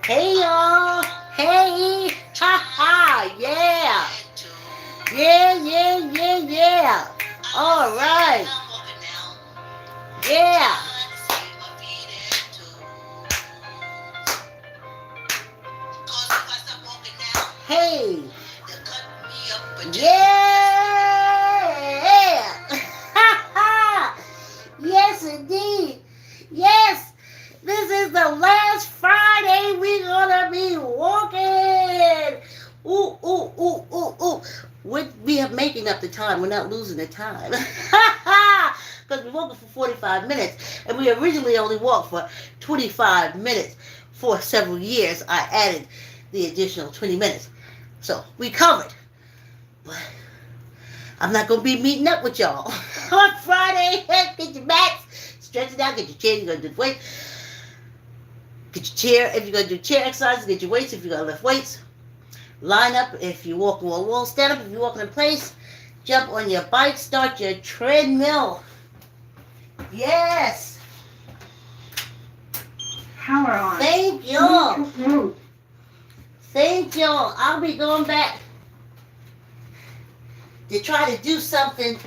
Hey y'all. Hey. Ha ha. Yeah. Yeah, yeah, yeah, yeah. All right. Yeah. Hey. Yeah. Ha ha. Yes, indeed. Yes. This is the last Friday we're gonna be walking. Ooh, ooh, ooh, ooh, ooh. We are making up the time. We're not losing the time. Because we're walking for 45 minutes. And we originally only walked for 25 minutes. For several years, I added the additional 20 minutes. So we covered. But I'm not going to be meeting up with y'all on Friday. Get your mats, stretch it out, get your chair, you're going to do the weight. Get your chair, if you're going to do chair exercises, get your weights if you're going to lift weights. Line up if you're walking on a wall, stand up if you're walking in place. Jump on your bike, start your treadmill. Yes. Power on. Thank y'all. Thank y'all. I'll be going back to try to do something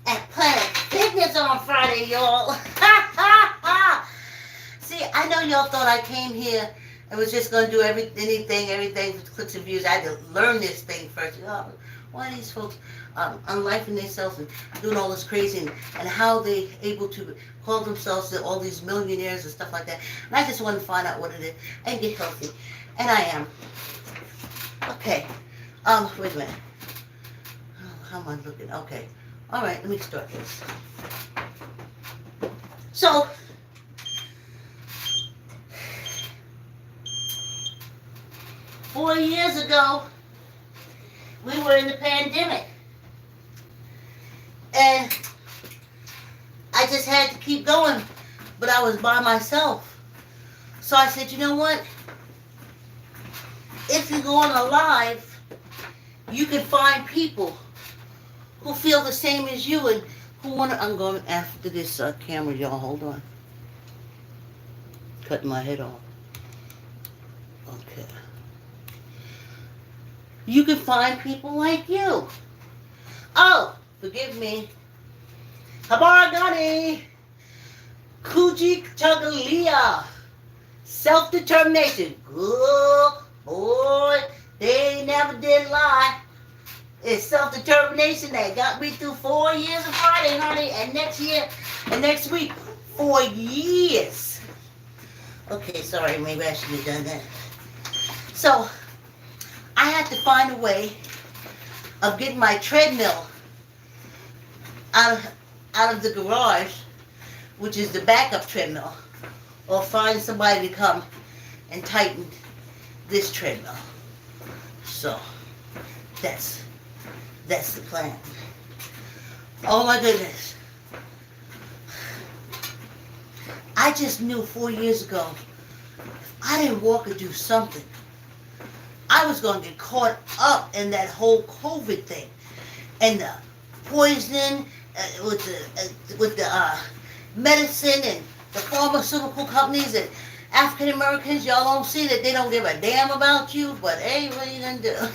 at Planet Fitness on Friday, y'all. See, I know y'all thought I came here and was just going to do everything for clicks and views. I had to learn this thing first. Oh, why are these folks unlifing themselves and doing all this crazy and how they able to call themselves all these millionaires and stuff like that. And I just want to find out what it is and get healthy. And I am. Okay. Wait a minute. How am I looking? Okay. All right, let me start this. So, four years ago, we were in the pandemic. And I just had to keep going, but I was by myself. So I said, you know what? If you go on a live, you can find people who feel the same as you and who want to. I'm going after this camera, y'all. Hold on. Cutting my head off. Okay. You can find people like you. Oh, forgive me. Aborigines, Kuji Chagalia, self-determination. Good boy, they never did lie. It's self-determination that got me through 4 years of Friday, honey, and next week, 4 years. Okay, sorry, maybe I should have done that. So, I had to find a way of getting my treadmill out of the garage, which is the backup treadmill, or find somebody to come and tighten this treadmill. So, that's the plan. Oh my goodness. I just knew 4 years ago, if I didn't walk or do something, I was going to get caught up in that whole COVID thing. And the poisoning with the medicine and the pharmaceutical companies and African Americans, y'all don't see that they don't give a damn about you, but hey, what are you going to do?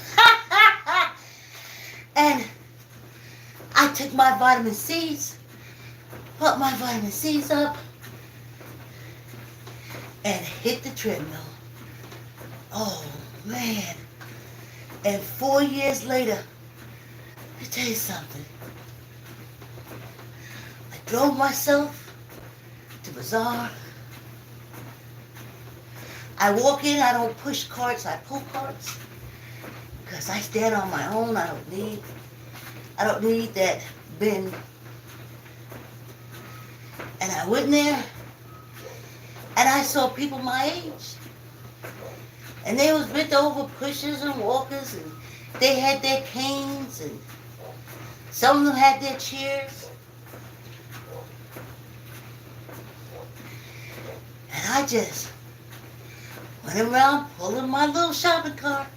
And I took my vitamin C's, put my vitamin C's up, and hit the treadmill. Oh, man. And 4 years later, let me tell you something. I drove myself to Bazaar. I walk in, I don't push carts, I pull carts. Because I stand on my own, I don't need that bin. And I went in there, and I saw people my age. And they was bent over, pushers and walkers, and they had their canes, and some of them had their chairs. And I just went around pulling my little shopping cart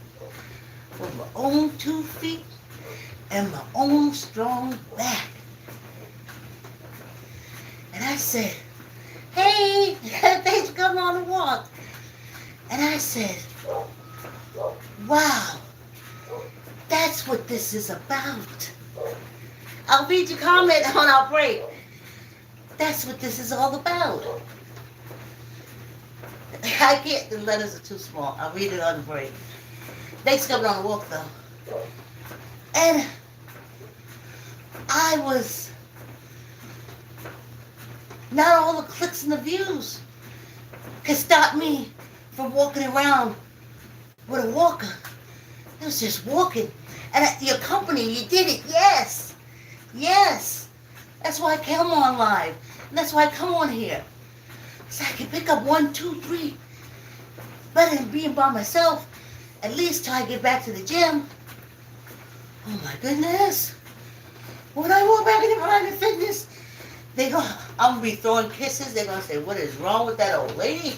with my own 2 feet and my own strong back. And I said, hey, thanks for coming on the walk. And I said, said, wow, that's what this is about. I'll read your comment on our break. That's what this is all about. I can't, the letters are too small. I'll read it on the break. Thanks for coming on the walk, though. And I was, not all the clicks and the views could stop me from walking around with a walker. It was just walking. And your company, you did it. Yes. Yes. That's why I come on live. And that's why I come on here. So I can pick up 1, 2, 3. Better than being by myself. At least till I get back to the gym. Oh my goodness. When I walk back into private fitness, I'm going to be throwing kisses. They're going to say, what is wrong with that old lady?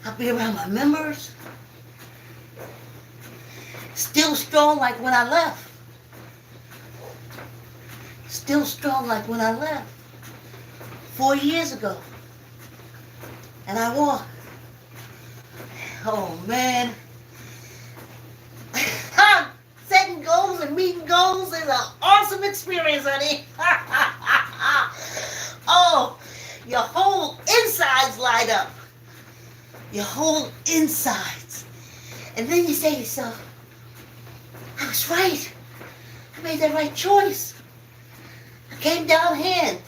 I'll be around my members. Still strong like when I left. Still strong like when I left. 4 years ago. And I walk. Oh man. Setting goals and meeting goals is an awesome experience, honey. Oh, your whole insides light up. Your whole insides. And then you say to yourself, I was right. I made the right choice. I came down here.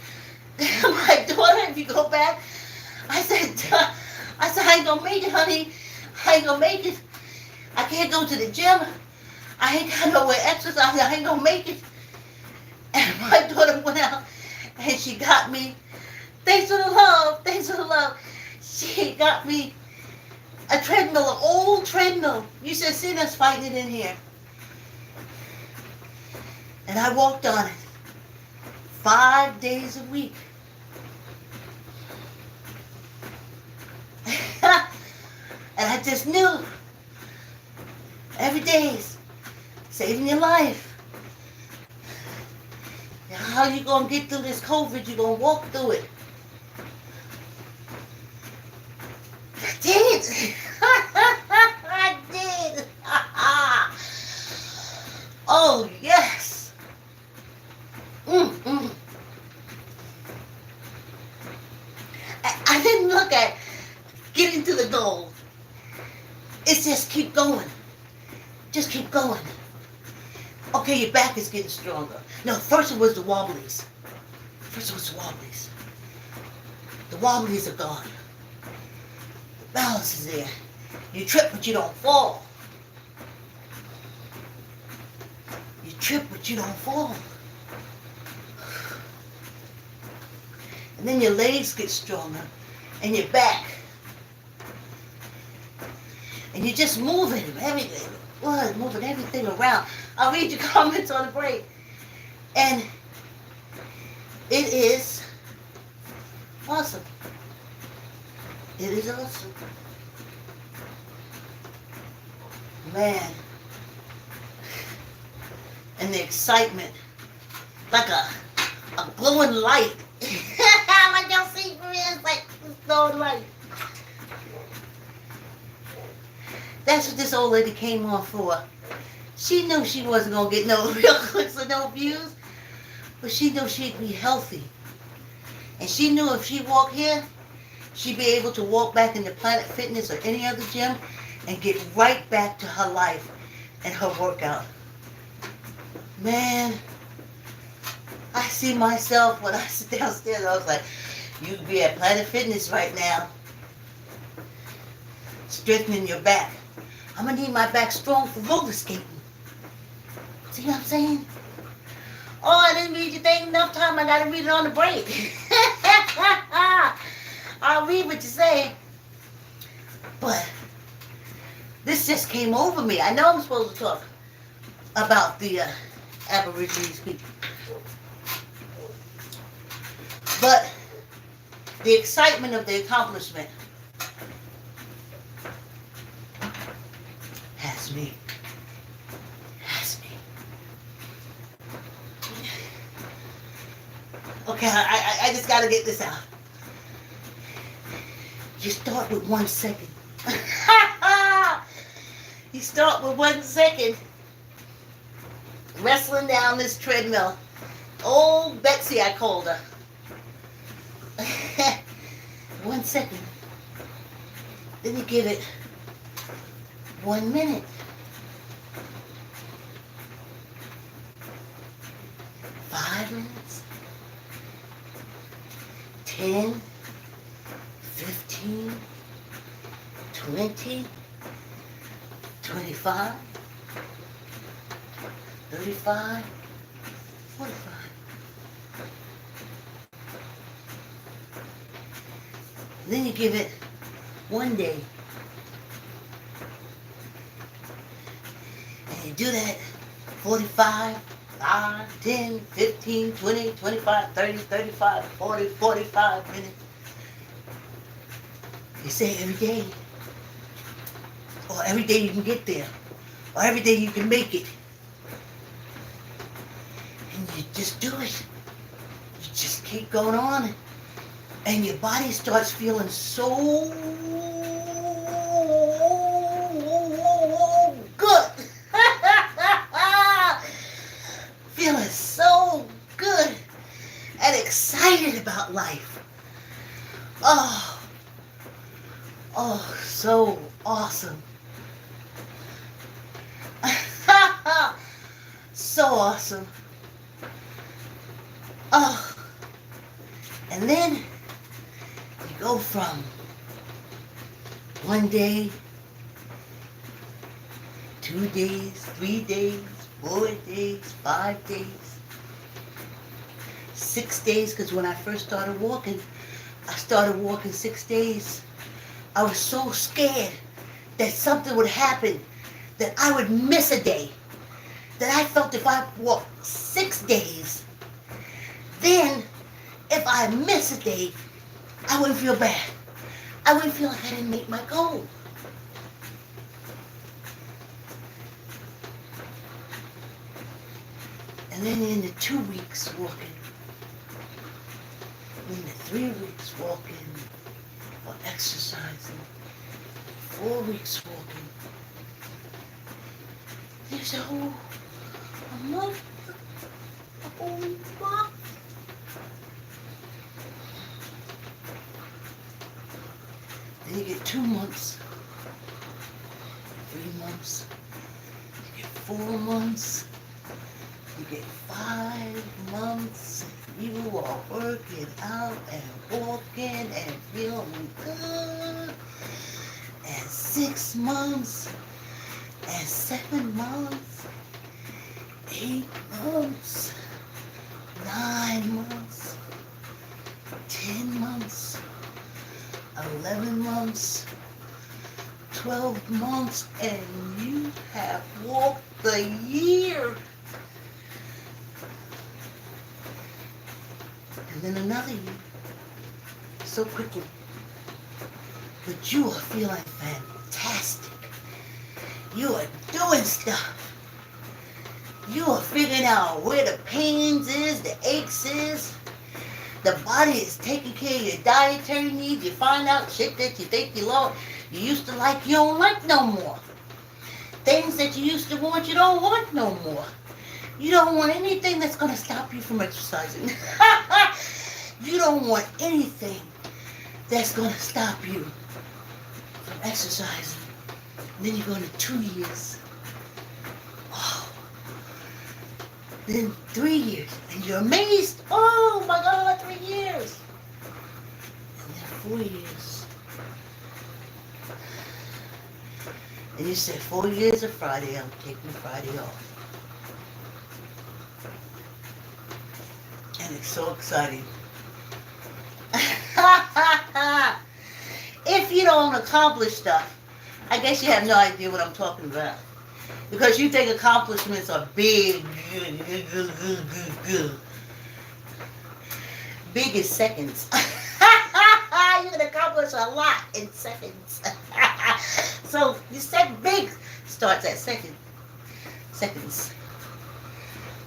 My daughter, if you go back, I said, I ain't gonna make it, honey. I ain't gonna make it. I can't go to the gym. I ain't got nowhere to exercise. I ain't gonna make it. And my daughter went out and she got me. Thanks for the love. Thanks for the love. She got me a treadmill, an old treadmill. You should have seen us fighting it in here. And I walked on it 5 days a week. And I just knew every day saving your life. And how you gonna get through this COVID? You gonna walk through it. I did. I did. Oh yes. I didn't look at getting to the goal. It's just keep going. Just keep going. Okay, your back is getting stronger. No, first it was the wobblies. First it was the wobblies. The wobblies are gone. The balance is there. You trip but you don't fall. You trip but you don't fall. And then your legs get stronger. And your back. And you're just moving everything. Well, moving everything around. I'll read your comments on the break. And it is awesome. It is awesome. Man. And the excitement. Like a glowing light. Like y'all see me, it's like this glowing light. That's what this old lady came on for. She knew she wasn't going to get no real clicks or no views, but she knew she'd be healthy. And she knew if she walked here, she'd be able to walk back into Planet Fitness or any other gym and get right back to her life and her workout. Man, I see myself when I sit downstairs, I was like, you could be at Planet Fitness right now, strengthening your back. I'm going to need my back strong for roller skating. See what I'm saying? Oh, I didn't read your thing enough time. I got to read it on the break. I'll read what you say. But this just came over me. I know I'm supposed to talk about the Aborigines people. But the excitement of the accomplishment has me. Okay, I just gotta get this out. You start with 1 second. You start with 1 second. Wrestling down this treadmill. Old Betsy, I called her. 1 second. Then you give it 1 minute. 5 minutes. 10. 15. 20. 25. 35. 45. Then you give it 1 day. And you do that 45, 5, 10, 15, 20, 25, 30, 35, 40, 45 minutes. You say it every day. Or every day you can get there. Or every day you can make it. And you just do it. You just keep going on. And your body starts feeling so good. Feeling so good and excited about life. Oh, so awesome. So awesome. Oh, and then you go from 1 day, 2 days, 3 days, 4 days, 5 days, 6 days, because when I first started walking 6 days. I was so scared that something would happen, that I would miss a day, that I felt if I walked 6 days, then if I miss a day, I wouldn't feel bad. I wouldn't feel like I didn't make my goal. And then in the 2 weeks walking, in the 3 weeks walking, or exercising, 4 weeks walking, there's a month, a whole month. Then you get 2 months, 3 months, you get 4 months, you get 5 months. You are working out and walking and feeling good. And 6 months, and 7 months, 8 months, 9 months, 10 months, 11 months, 12 months, and you have walked the year. And then another year, so quickly. But you are feeling fantastic. You are doing stuff. You are figuring out where the pains is, the aches is. The body is taking care of your dietary needs. You find out shit that you think you love, you used to like, you don't like no more. Things that you used to want, you don't want no more. You don't want anything that's going to stop you from exercising. You don't want anything that's going to stop you from exercising. And then you go into 2 years. Oh. Then 3 years. And you're amazed. Oh my God, 3 years. And then 4 years. And you said 4 years of Friday, I'm taking Friday off. And it's so exciting. If you don't accomplish stuff, I guess you have no idea what I'm talking about. Because you think accomplishments are big. Big is seconds. You can accomplish a lot in seconds. So you said big starts at seconds.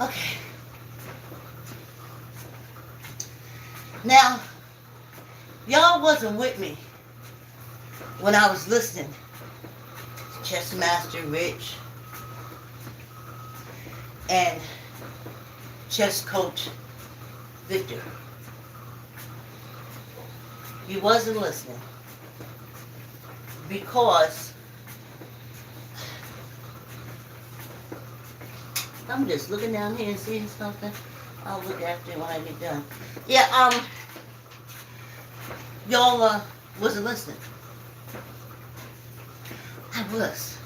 Okay. Now, y'all wasn't with me when I was listening to Chess Master Rich and Chess Coach Victor. You wasn't listening because I'm just looking down here and seeing something. I'll look after it when I get done. Yeah, y'all wasn't listening. I was.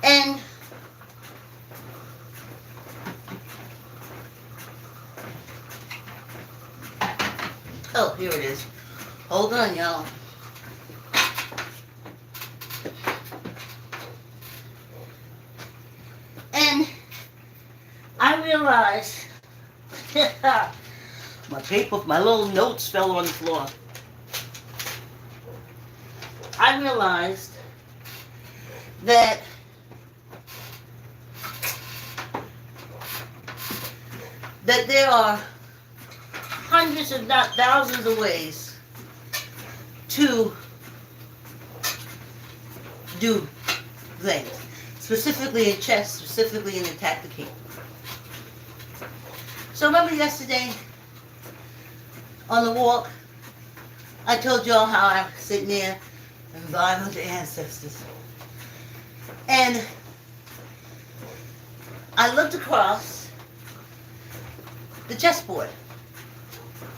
And oh, here it is. Hold on, y'all. And I realized my paper, my little notes fell on the floor. I realized that there are hundreds if not thousands of ways to do things. Specifically in chess, specifically in attack the king. So remember yesterday on the walk, I told y'all how I was sitting there and vibing with the ancestors. And I looked across the chessboard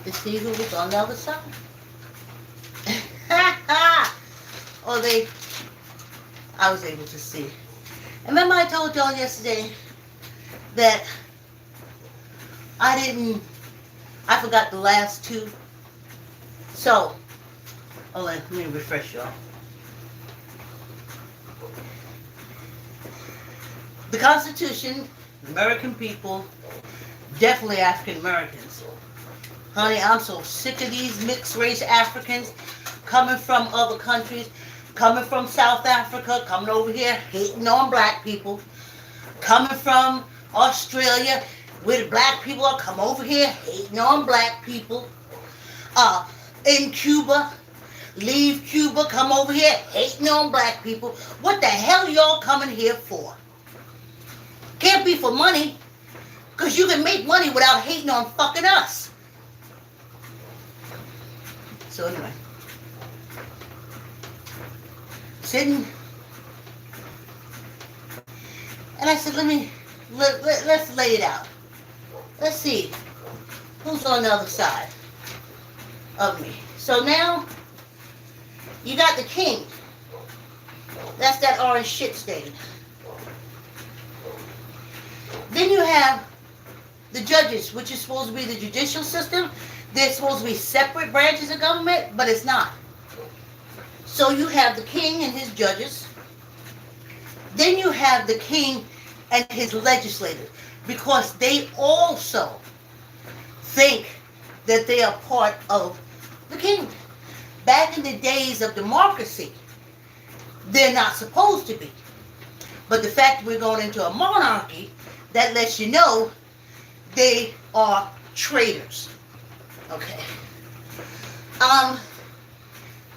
to see who was on the other side. I was able to see. And remember I told y'all yesterday that I forgot the last two. So, let me refresh y'all. The Constitution, American people, definitely African Americans. Honey, I'm so sick of these mixed race Africans coming from other countries, coming from South Africa, coming over here hating on black people, coming from Australia where the black people are, come over here hating on black people. In Cuba, leave Cuba, come over here hating on black people. What the hell y'all coming here for? Can't be for money, because you can make money without hating on fucking us. So anyway, sitting, and I said, let's lay it out. Let's see who's on the other side of me. So now, you got the king. That's that orange shit stain. Then you have the judges, which is supposed to be the judicial system. They're supposed to be separate branches of government, but it's not. So you have the king and his judges. Then you have the king and his legislators, because they also think that they are part of the king. Back in the days of democracy, they're not supposed to be. But the fact that we're going into a monarchy, that lets you know they are traitors. Okay.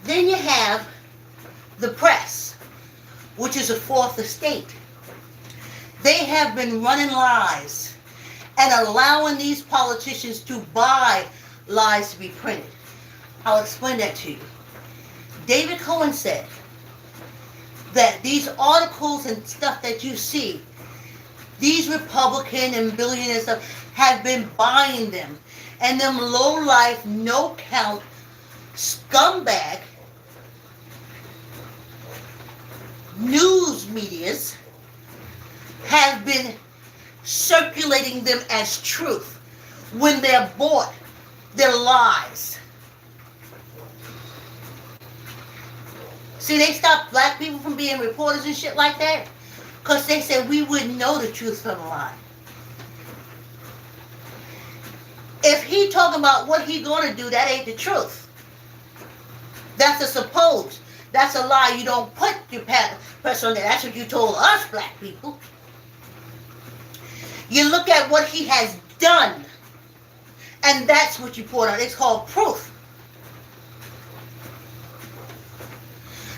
Then you have the press, which is a fourth estate. They have been running lies and allowing these politicians to buy lies to be printed. I'll explain that to you. David Cohen said that these articles and stuff that you see, these Republican and billionaires stuff, have been buying them. And them low-life, no-count, scumbag news medias have been circulating them as truth when they're bought. They're lies. See, they stopped black people from being reporters and shit like that because they said we wouldn't know the truth from a lie. If he talking about what he gonna do, that ain't the truth. That's a suppose. That's a lie. You don't put your press on there. That's what you told us black people. You look at what he has done, and that's what you put on. It's called proof.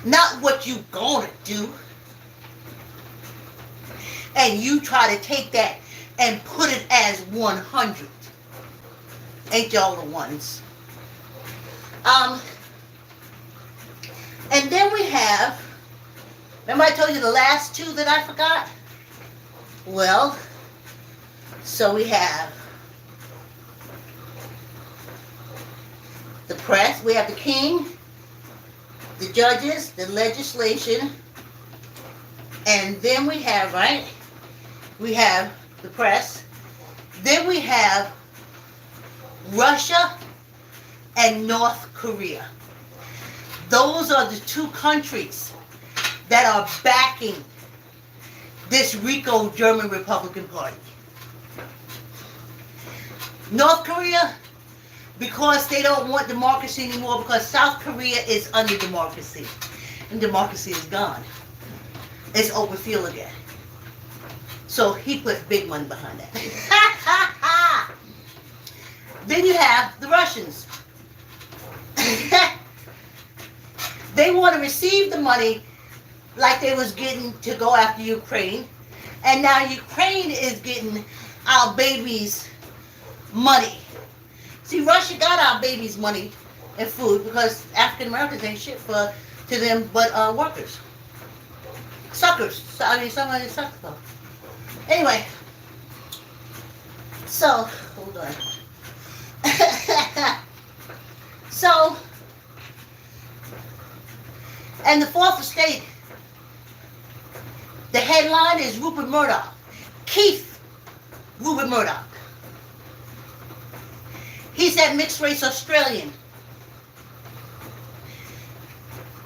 Not what you gonna do. And you try to take that and put it as 100. Ain't y'all the ones? And then we have, remember I told you the last two that I forgot? Well, so we have the press, we have the king, the judges, the legislation, and then we have, right? We have the press. Then we have Russia and North Korea. Those are the two countries that are backing this RICO German Republican Party. North Korea, because they don't want democracy anymore, because South Korea is under democracy. And democracy is gone. It's open field again. So he puts big money behind that. Then you have the Russians. They want to receive the money like they was getting to go after Ukraine. And now Ukraine is getting our babies' money. See, Russia got our babies' money and food because African Americans ain't shit to them but workers. Suckers. I mean, somebody sucks though. Anyway, so, hold on. So, and the fourth estate, the headline is Rupert Murdoch. Keith Rupert Murdoch. He's that mixed race Australian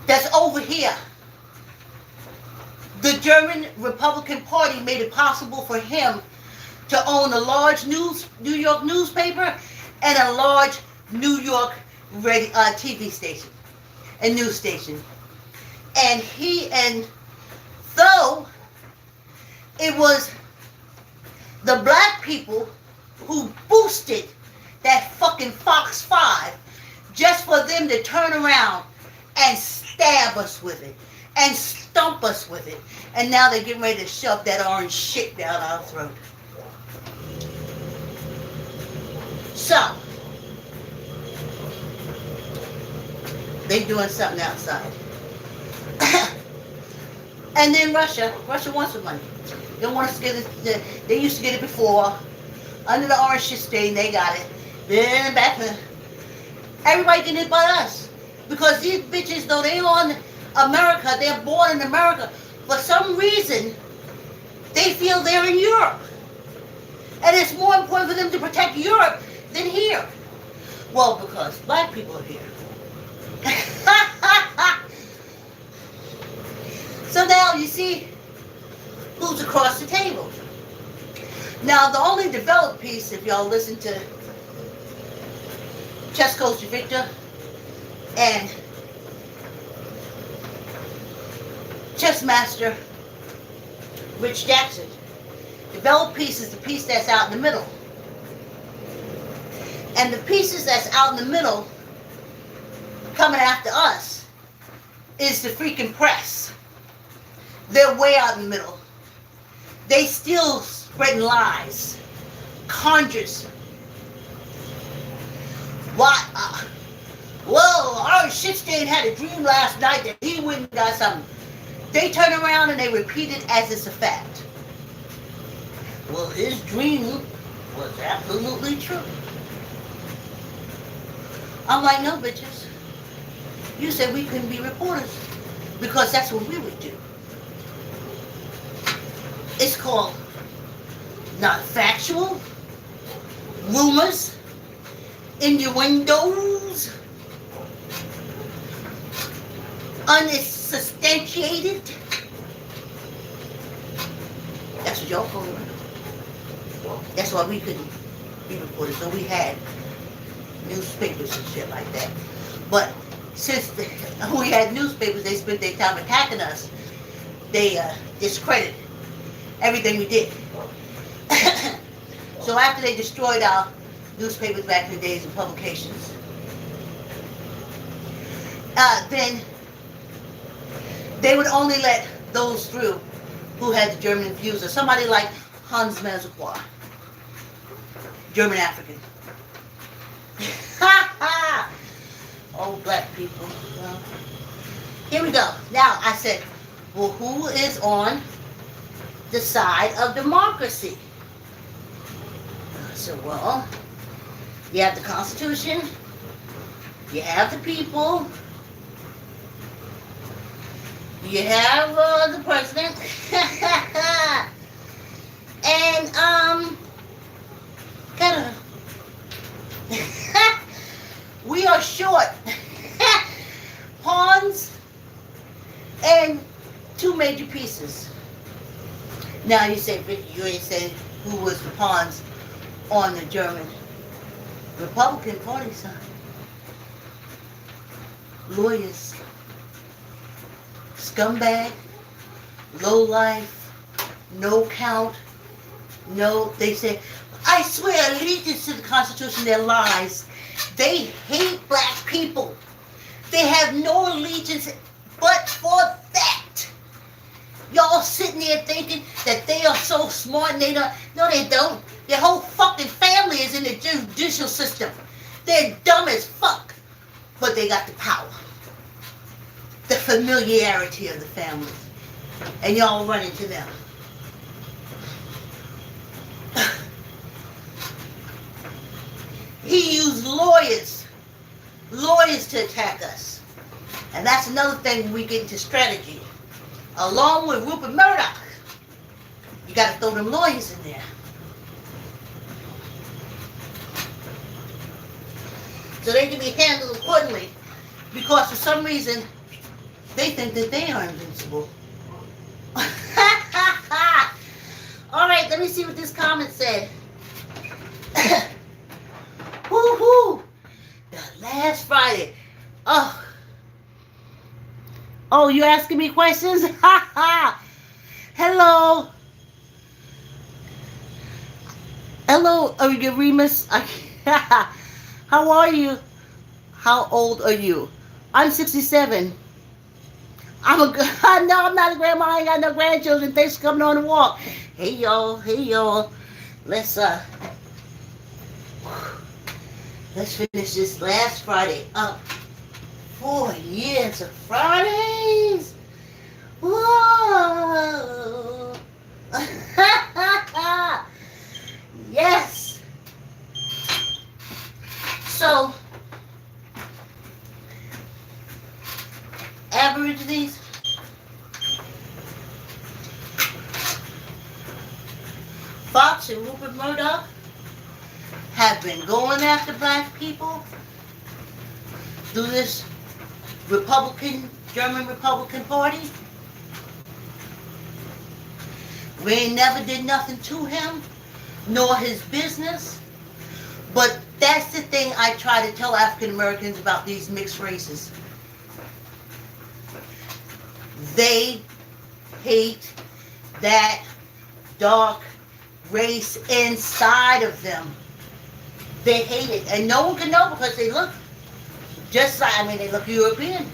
that's over here. The German Republican Party made it possible for him to own a large New York newspaper and a large New York TV station and news station. And though it was the black people who boosted that fucking Fox 5 just for them to turn around and stab us with it and stump us with it. And now they're getting ready to shove that orange shit down our throat. So, they doing something outside. And then Russia wants the money. They want us to get it. They used to get it before. Under the orange shit stain, they got it. Then back then, everybody getting it but us. Because these bitches, though they on America, they're born in America. For some reason, they feel they're in Europe. And it's more important for them to protect Europe than here. Well, because black people are here. So now you see who's across the table. Now the only developed piece, if y'all listen to Chess Coach Victor and Chess Master Rich Jackson, developed piece is the piece that's out in the middle. And the pieces that's out in the middle coming after us is the freaking press. They're way out in the middle. They still spreading lies, conjures. What? Well, our shitstain had a dream last night that he went and got something. They turn around and they repeat it as it's a fact. Well, his dream was absolutely true. I'm like, no, bitches. You said we couldn't be reporters because that's what we would do. It's called not factual, rumors, innuendos, unsubstantiated. That's what y'all call it. That's why we couldn't be reporters. So we had newspapers and shit like that. But since we had newspapers, they spent their time attacking us. They discredited everything we did. So after they destroyed our newspapers back in the days and publications, then they would only let those through who had the German infuser. Somebody like Hans Mazakwa, German African. Ha ha! Oh, black people. Well, here we go. Now, I said, well, who is on the side of democracy? So, well, you have the Constitution, you have the people, you have the president, and, kinda, we are short pawns and two major pieces. Now you say, Vicky, you ain't saying who was the pawns on the German Republican Party side. Lawyers, scumbag, low life, no count, no, they say, I swear allegiance to the Constitution, they're lies. They hate black people. They have no allegiance but for that. Y'all sitting there thinking that they are so smart and they don't. No, they don't. Their whole fucking family is in the judicial system. They're dumb as fuck. But they got the power. The familiarity of the family. And y'all run into them. He used lawyers to attack us. And that's another thing when we get into strategy. Along with Rupert Murdoch, you got to throw them lawyers in there. So they can be handled accordingly, because for some reason they think that they are invincible. Alright, let me see what this comment said. Woo-hoo! The last Friday. Oh, you asking me questions? Ha ha! Hello. Hello, Remus. How are you? How old are you? I'm 67. I'm a no, I'm not a grandma. I ain't got no grandchildren. Thanks for coming on the walk. Hey y'all, let's finish this last Friday up. 4 years of Fridays. Whoa. Yes. So, Aborigines, Fox and Rupert Murdoch have been going after black people through this German Republican Party. We never did nothing to him, nor his business. But that's the thing I try to tell African Americans about these mixed races. They hate that dark race inside of them. They hate it. And no one can know because they look just like, they look European.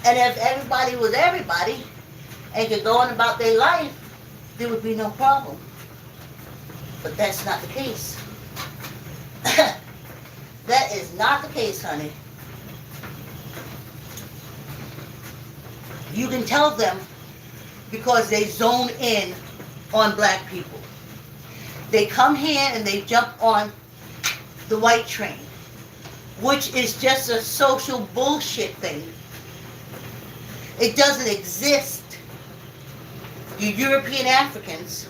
And if everybody was everybody and could go on about their life, there would be no problem. But that's not the case. That is not the case, honey. You can tell them because they zone in on black people. They come here and they jump on the white train, which is just a social bullshit thing. It doesn't exist. You European Africans.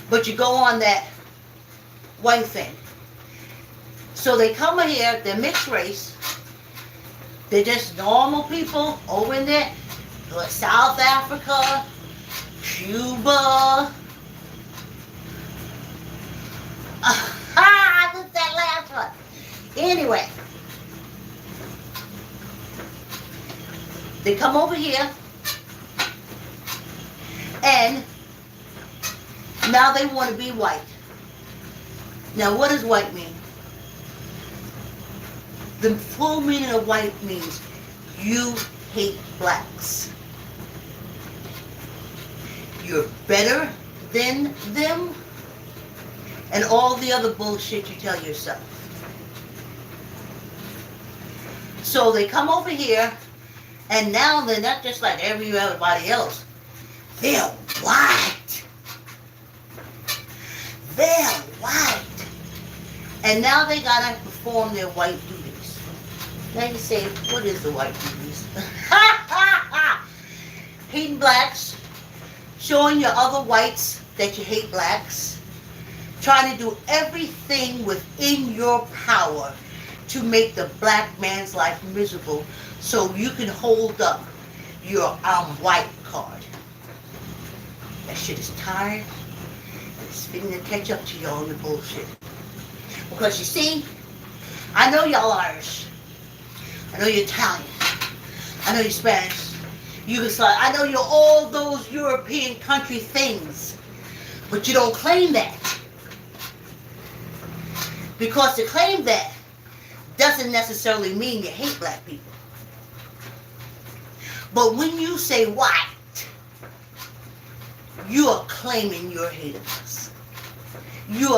But you go on that white thing. So they come here, they're mixed race. They're just normal people over in there. South Africa, Cuba. I missed that last one. Anyway. They come over here and Now they want to be white. Now what does white mean? The full meaning of white means you hate blacks. You're better than them, and all the other bullshit you tell yourself. So they come over here, and now they're not just like everybody else. They're white. They're white. And now they gotta perform their white duties. Now you say, what is the white duties? Hating blacks, showing your other whites that you hate blacks, trying to do everything within your power to make the black man's life miserable so you can hold up your white card. That shit is tired, and it's fitting to catch up to y'all in the bullshit. Because you see, I know y'all Irish, I know you're Italian, I know you're Spanish, Yugoslav, I know you're all those European country things, but you don't claim that. Because to claim that doesn't necessarily mean you hate black people. But when you say white, you are claiming your hate of us. You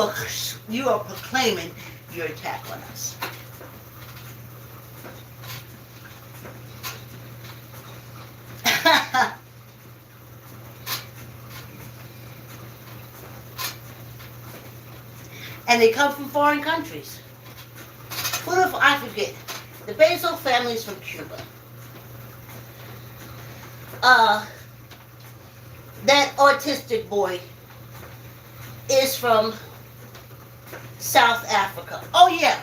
are proclaiming your attack on us. And they come from foreign countries. What if I forget? The Basil family is from Cuba. That autistic boy is from South Africa. Oh yeah.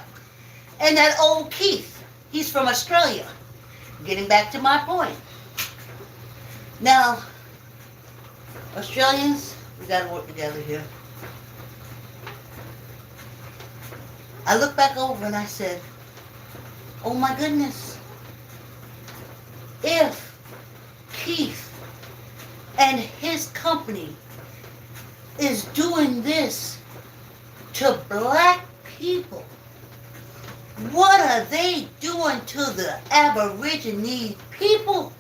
And that old Keith, he's from Australia. Getting back to my point. Now, Australians, we gotta work together here. I looked back over and I said, oh my goodness, if Keith and his company is doing this to black people, what are they doing to the Aborigine people?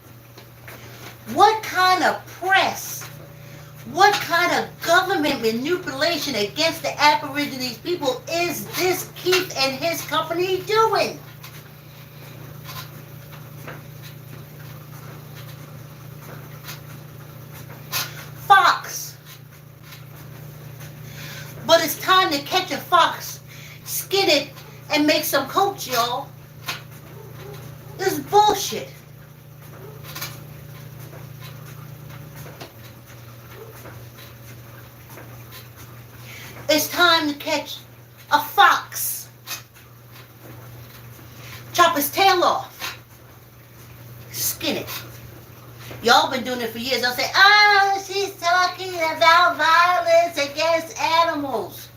What kind of press, what kind of government manipulation against the Aborigine people is this Keith and his company doing? Fox. But it's time to catch a fox, skin it, and make some coats, y'all. This is bullshit. It's time to catch a fox. Chop his tail off. Skin it. Y'all been doing it for years. I'll say, oh, she's talking about violence against animals.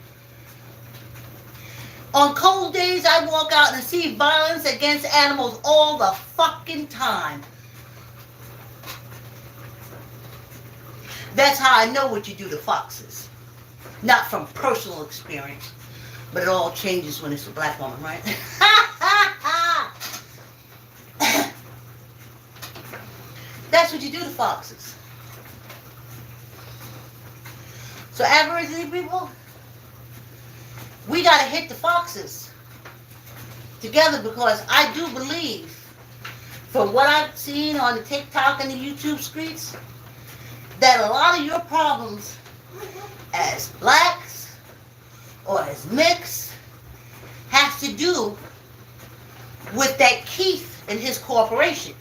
On cold days, I walk out and see violence against animals all the fucking time. That's how I know what you do to foxes. Not from personal experience, but it all changes when it's a black woman, right? That's what you do to foxes. So Aboriginal people, we got to hit the foxes together, because I do believe, from what I've seen on the TikTok and the YouTube streets, that a lot of your problems as blacks or as mixed has to do with that Keith and his corporation.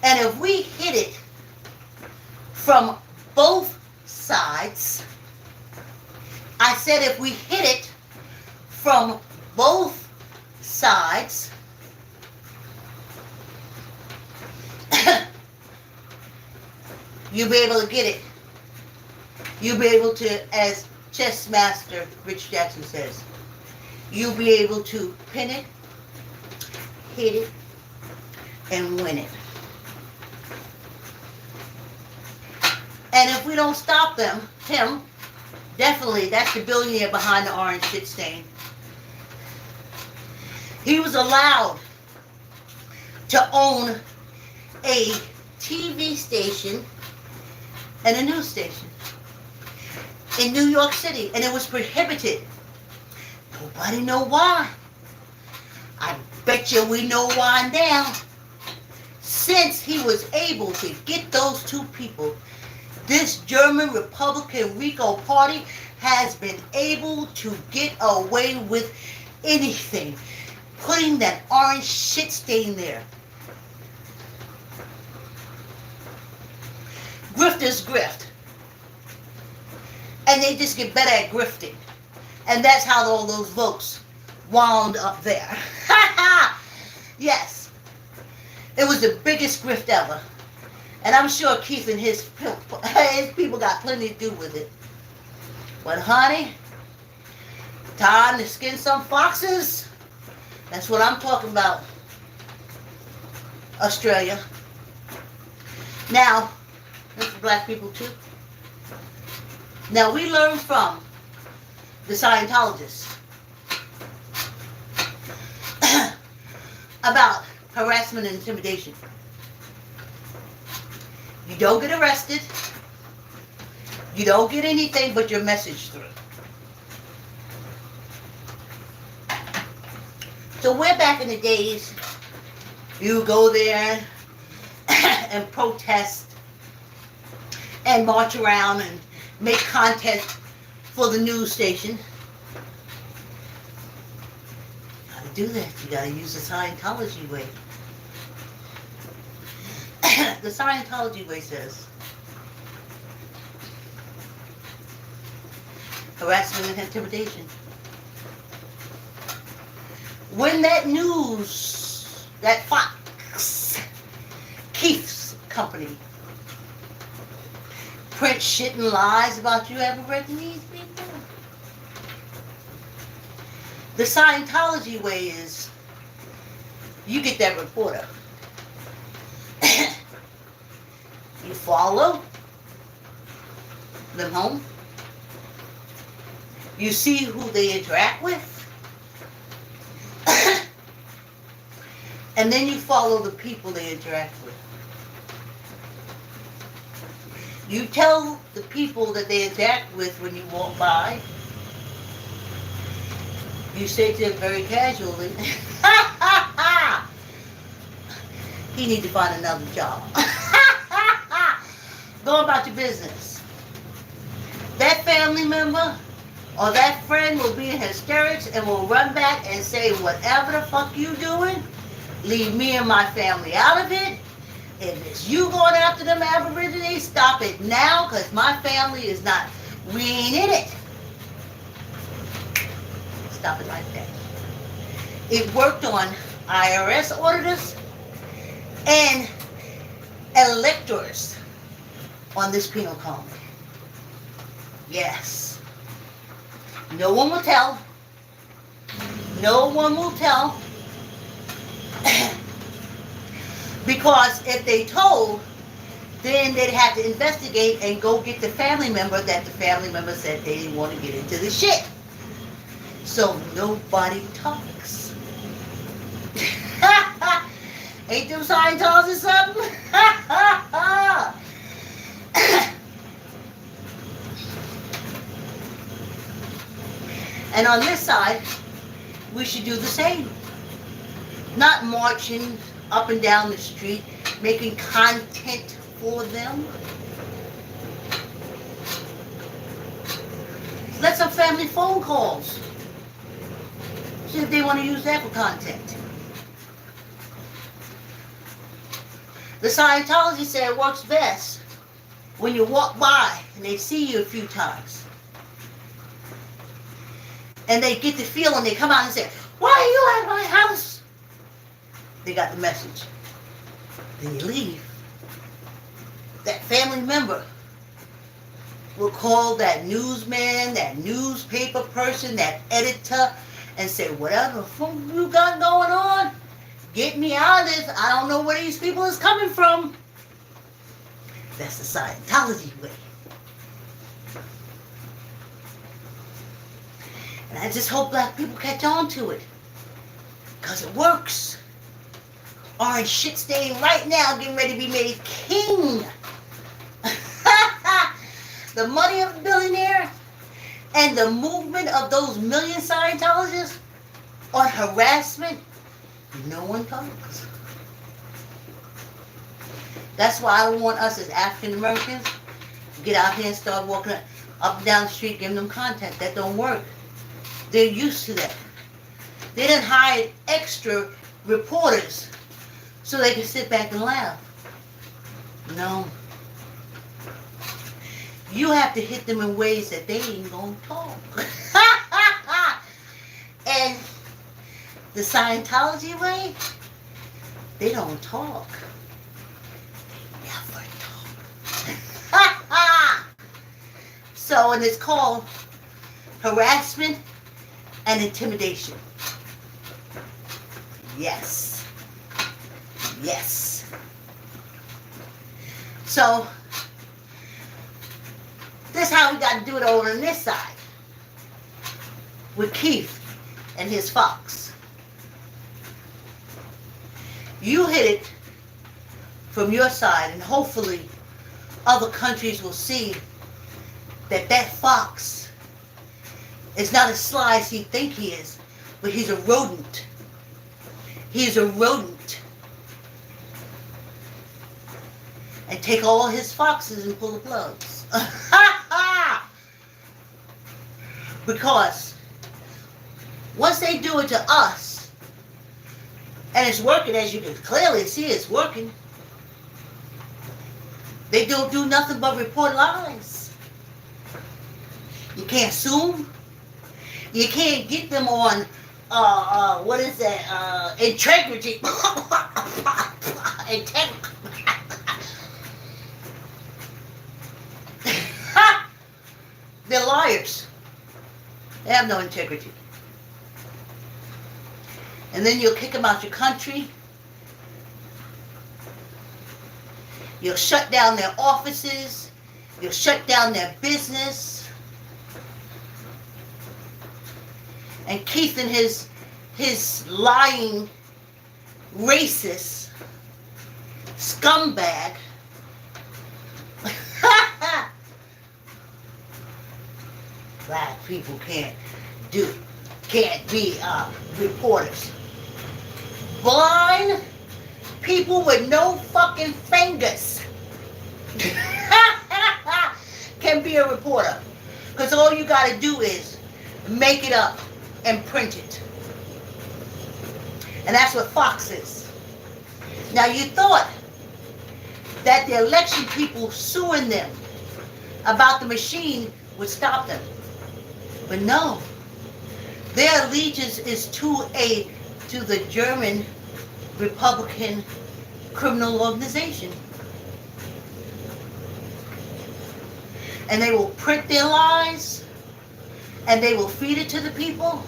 And if we hit it from both sides, I said if we hit it from both sides, you'll be able to get it. You'll be able to, as chess master Rich Jackson says, you'll be able to pin it, hit it, and win it. And if we don't stop him, definitely that's the billionaire behind the orange shit stain. He was allowed to own a TV station and a news station in New York City, and it was prohibited. Nobody know why. I bet you we know why now. Since he was able to get those two people, this German Republican Rico Party has been able to get away with anything. Putting that orange shit stain there. Grifters grift. And they just get better at grifting. And that's how all those votes wound up there. Yes. It was the biggest grift ever. And I'm sure Keith and his people got plenty to do with it. But honey, time to skin some foxes. That's what I'm talking about. Australia. Now, that's for black people too. Now we learn from the Scientologists about harassment and intimidation. You don't get arrested. You don't get anything but your message through. So way back in the days, you go there and protest and march around and make content for the news station. You gotta do that. You gotta use the Scientology way. The Scientology way says harassment and intimidation. When that news, that Fox, Keith's company, print shit and lies about you Aborigines people, the Scientology way is you get that reporter. You follow them home. You see who they interact with. And then you follow the people they interact with. You tell the people that they interact with when you walk by. You say to them very casually, he needs to find another job. Go about your business. That family member or that friend will be in hysterics and will run back and say, whatever the fuck you doing, leave me and my family out of it. If it's you going after them Aborigines, stop it now, because my family is not, we ain't in it. Stop it like that. It worked on IRS auditors and electors on this penal colony. Yes. No one will tell. No one will tell. Because if they told, then they'd have to investigate and go get the family member that the family member said they didn't want to get into the shit. So nobody talks. Ain't them Scientologists something? And on this side, we should do the same. Not marching up and down the street, making content for them. Let some family phone calls. See if they want to use that for content. The Scientology say it works best when you walk by and they see you a few times. And they get the feeling, they come out and say, why are you at my house? They got the message. Then you leave. That family member will call that newsman, that newspaper person, that editor, and say, whatever the fuck you got going on, get me out of this. I don't know where these people is coming from. That's the Scientology way. And I just hope black people catch on to it. Because it works. Orange shit stain right now getting ready to be made king. The money of the billionaire and the movement of those million Scientologists on harassment, no one talks. That's why I don't want us as African Americans to get out here and start walking up and down the street giving them content. That don't work. They're used to that. They done hired extra reporters so they can sit back and laugh. No. You have to hit them in ways that they ain't gonna talk. And the Scientology way, they don't talk. They never talk. So, and it's called harassment and intimidation. Yes. Yes. So, this is how we got to do it over on this side. With Keith and his fox. You hit it from your side, and hopefully other countries will see that that fox is not as sly as he think he is, but he's a rodent. He's a rodent. And take all his foxes and pull the plugs. Because once they do it to us, and it's working, as you can clearly see, it's working. They don't do nothing but report lies. You can't sue them. You can't get them on, what is that, integrity. They're liars. They have no integrity. And then you'll kick them out your country. You'll shut down their offices. You'll shut down their business. And Keith and his lying, racist, scumbag black people can't be reporters. Blind people with no fucking fingers can be a reporter. Because all you got to do is make it up and print it. And that's what Fox is. Now you thought that the election people suing them about the machine would stop them. But no. Their allegiance is to the German Republican criminal organization. And they will print their lies, and they will feed it to the people,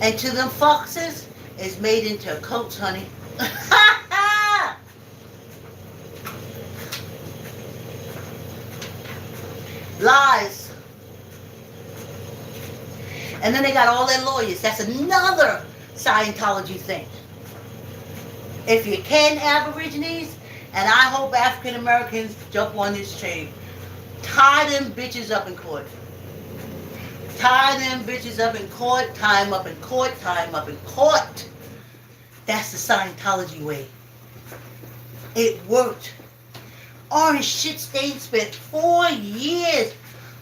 and to them foxes, it's made into coats, honey. Lies. And then they got all their lawyers. That's another Scientology thing. If you can, Aborigines, and I hope African Americans jump on this train, tie them bitches up in court. Tie them bitches up in court, tie them up in court, tie them up in court. That's the Scientology way. It worked. Orange shit stain spent 4 years,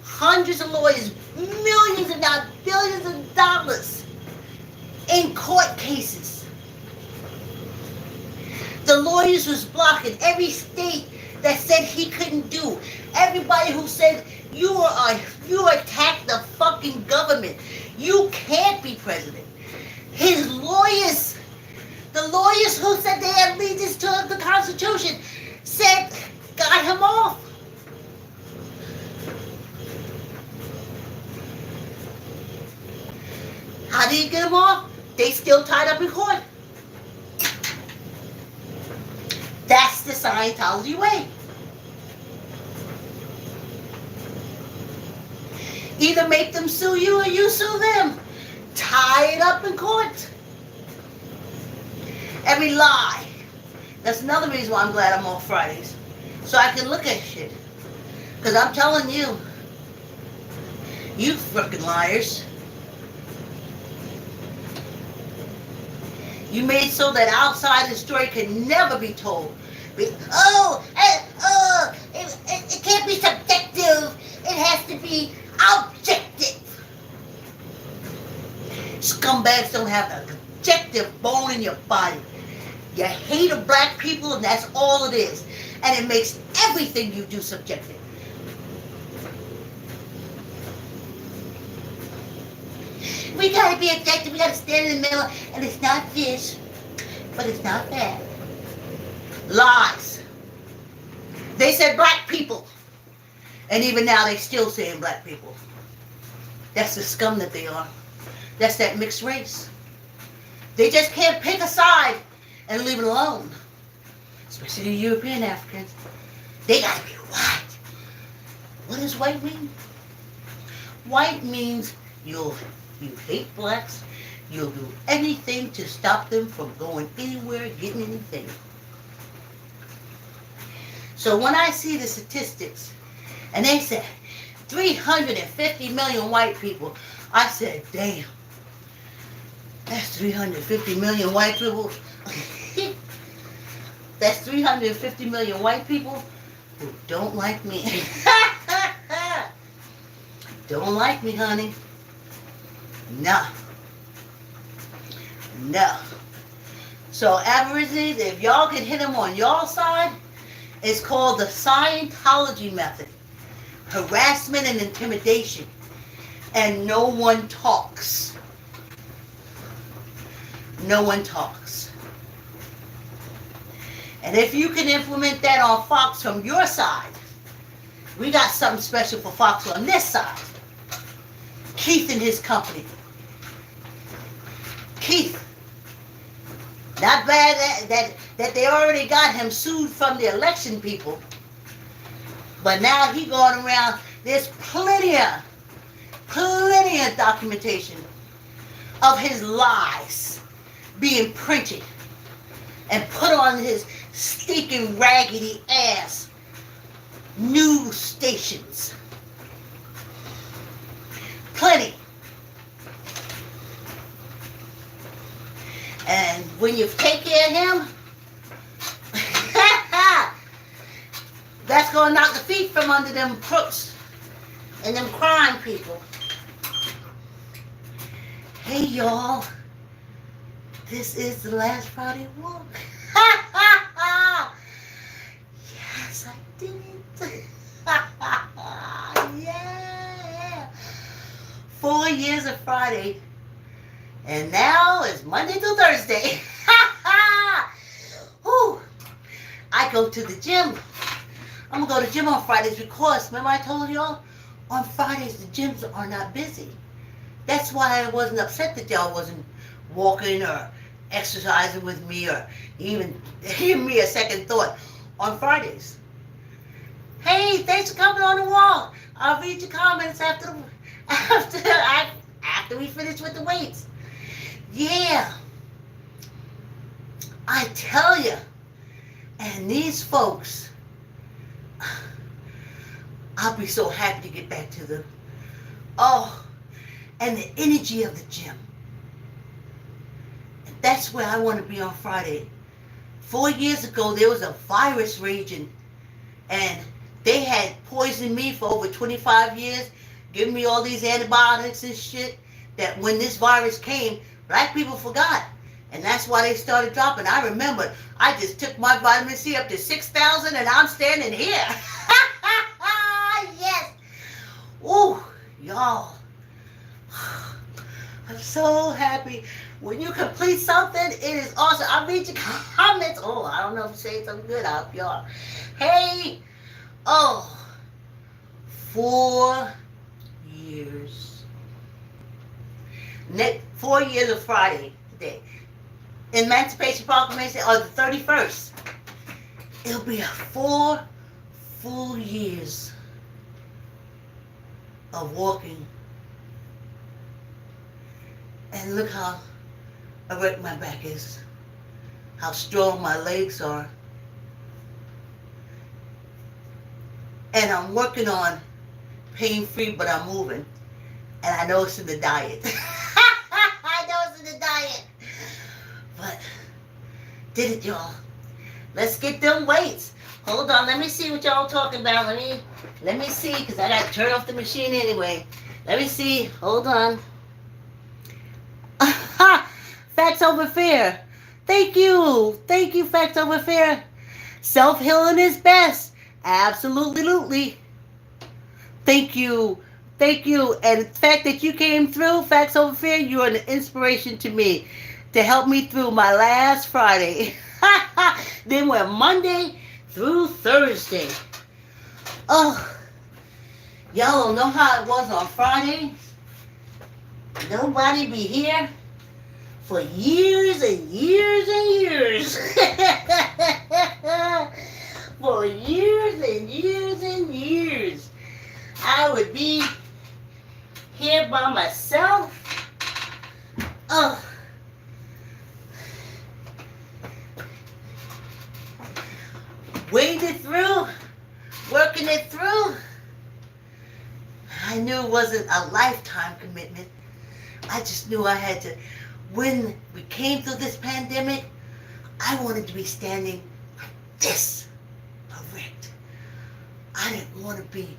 hundreds of lawyers, millions if not billions of dollars in court cases. The lawyers was blocking every state that said he couldn't do. Everybody who said you attacked the fucking government. You can't be president. His lawyers, the lawyers who said they had allegiance to the Constitution, got him off. How did he get him off? They still tied up in court. That's the Scientology way. Either make them sue you or you sue them. Tie it up in court. Every lie. That's another reason why I'm glad I'm off Fridays. So I can look at shit. Because I'm telling you, you frickin' liars. You made so that outside the story can never be told. It can't be subjective. It has to be objective. Scumbags don't have an objective bone in your body. You hate of black people, and that's all it is. And it makes everything you do subjective. We gotta be objective, we gotta stand in the middle, and it's not this, but it's not that. Lies. They said black people. And even now they still saying black people. That's the scum that they are. That's that mixed race. They just can't pick a side and leave it alone. Especially the European Africans. They gotta be white. What does white mean? White means you hate blacks. You'll do anything to stop them from going anywhere, getting anything. So when I see the statistics, and they said 350 million white people, I said, damn, that's 350 million white people. That's 350 million white people who don't like me. Don't like me, honey. No. No. So Aborigines, if y'all can hit them on y'all side, it's called the Scientology method. Harassment and intimidation. And no one talks. No one talks. And if you can implement that on Fox from your side, we got something special for Fox on this side. Keith and his company. Keith. Not bad that they already got him sued from the election people. But now he going around, there's plenty of documentation of his lies being printed and put on his stinking raggedy ass news stations. Plenty. And when you take care of him, that's going to knock the feet from under them crooks and them crime people. Hey, y'all. This is the last Friday walk. Yes, I did it. Yeah. 4 years of Friday. And now it's Monday through Thursday. Whew. I go to the gym. I'm going to go to the gym on Fridays because, remember I told y'all, on Fridays the gyms are not busy. That's why I wasn't upset that y'all wasn't walking or exercising with me or even giving me a second thought on Fridays. Hey, thanks for coming on the wall. I'll read your comments after we finish with the weights. Yeah. I tell you. And these folks, I'll be so happy to get back to them. Oh, and the energy of the gym. And that's where I want to be on Friday. 4 years ago, there was a virus raging, and they had poisoned me for over 25 years, giving me all these antibiotics and shit, that when this virus came, black people forgot. And that's why they started dropping. I remember, I just took my vitamin C up to 6,000 and I'm standing here. Yes. Ooh, y'all. I'm so happy. When you complete something, it is awesome. I'll read your comments. Oh, I don't know if I'm saying something good. I hope y'all. Hey. Oh. 4 years. 4 years of Friday today. Emancipation Proclamation on the 31st. It'll be 4 full years of walking. And look how erect my back is. How strong my legs are. And I'm working on pain-free, but I'm moving. And I know it's in the diet. I know it's in the diet. But did it, y'all. Let's get them weights. Hold on, let me see what y'all talking about. Let me see, because I got to turn off the machine anyway. Let me see. Hold on. Facts over fear. Thank you. Thank you, Facts over fear. Self-healing is best. Absolutely. Thank you. Thank you. And the fact that you came through, Facts over fear, you are an inspiration to me to help me through my last Friday. Then we're Monday through Thursday. Oh, y'all don't know how it was on Friday. Nobody be here for years and years and years. For years and years and years. I would be here by myself. Oh. Waded through, working it through. I knew it wasn't a lifetime commitment. I just knew I had to. When we came through this pandemic, I wanted to be standing like this, erect. I didn't want to be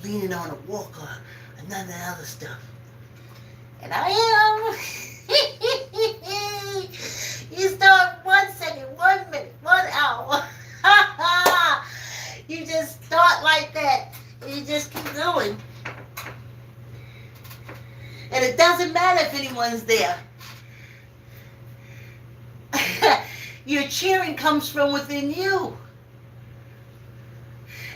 leaning on a walker or none of that other stuff. And I am. You start 1 second, 1 minute, 1 hour. You just start like that. And you just keep going. And it doesn't matter if anyone's there. Your cheering comes from within you.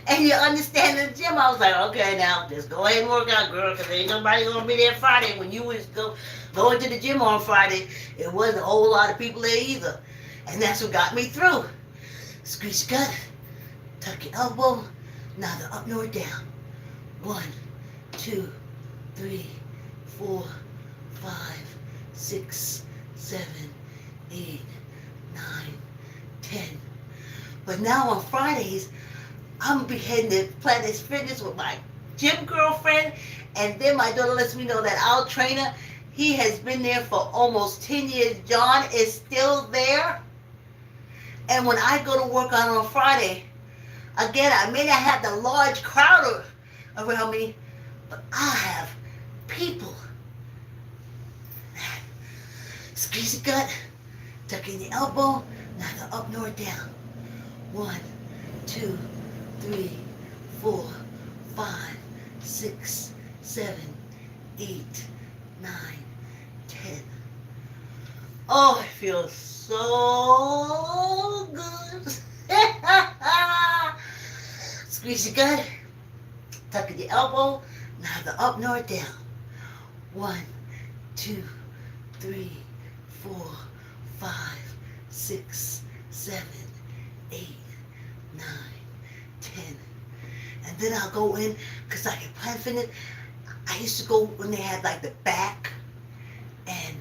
And you understand in the gym, I was like, okay, now, just go ahead and work out, girl, because ain't nobody going to be there Friday. When you was going to the gym on Friday, it wasn't a whole lot of people there either. And that's what got me through. Squeeze your gut, tuck your elbow, neither up nor down. 1, 2, 3, 4, 5, 6, 7, 8, 9, 10. But now on Fridays, I'm be heading to Planet Fitness with my gym girlfriend, and then my daughter lets me know that our trainer, he has been there for almost 10 years. John is still there. And when I go to work on Friday, again, I may not have the large crowd around me, but I have people. Squeeze your gut, tuck in your elbow, neither up nor down. 1, 2, 3, 4, 5, 6, 7, 8, 9, 10. Oh, it feels so good. Squeeze your gut, tuck in your elbow, neither up nor down. 1, 2, 3, 4, 5, 6, 7, 8, 9, 10. And then I'll go in, because I can Planet Fitness. I used to go when they had like the back and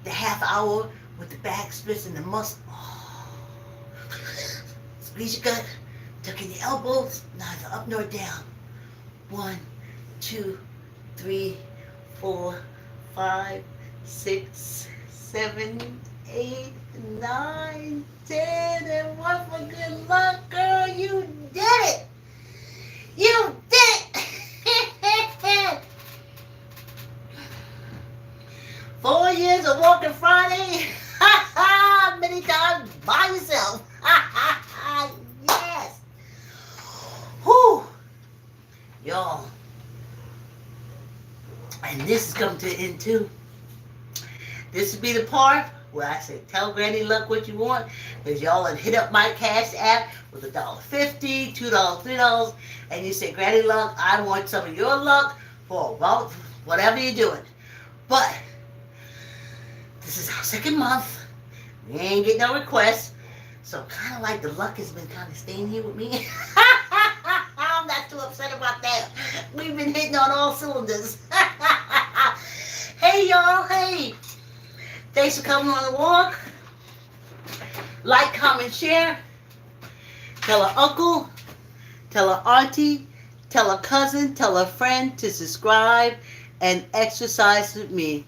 the half hour with the back splits and the muscle. Oh. Squeeze your gut, tuck in your elbows, neither up nor down. 1, 2, 3, 4, 5, 6, 7, 8, 9, 10, and 1 for good luck, girl. You did it. You did it. 4 years of Walking Friday. Many times by yourself. Yes. Whew. Y'all. And this is coming to an end too. This would be the part where I say, tell Granny Luck what you want, because y'all have hit up my Cash App with $1.50, $2, $3, and you say, Granny Luck, I want some of your luck for about whatever you're doing. But this is our 2nd month. We ain't getting no requests, so kind of like the luck has been kind of staying here with me. I'm not too upset about that. We've been hitting on all cylinders. Hey, y'all. Hey. Thanks for coming on the walk. Like, comment, share. Tell an uncle. Tell an auntie. Tell a cousin. Tell a friend to subscribe and exercise with me.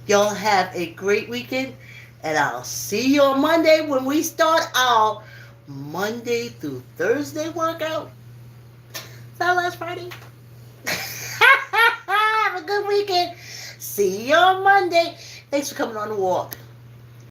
Y'all have a great weekend. And I'll see you on Monday when we start our Monday through Thursday workout. Is that last Friday? Have a good weekend. See you on Monday. Thanks for coming on the walk.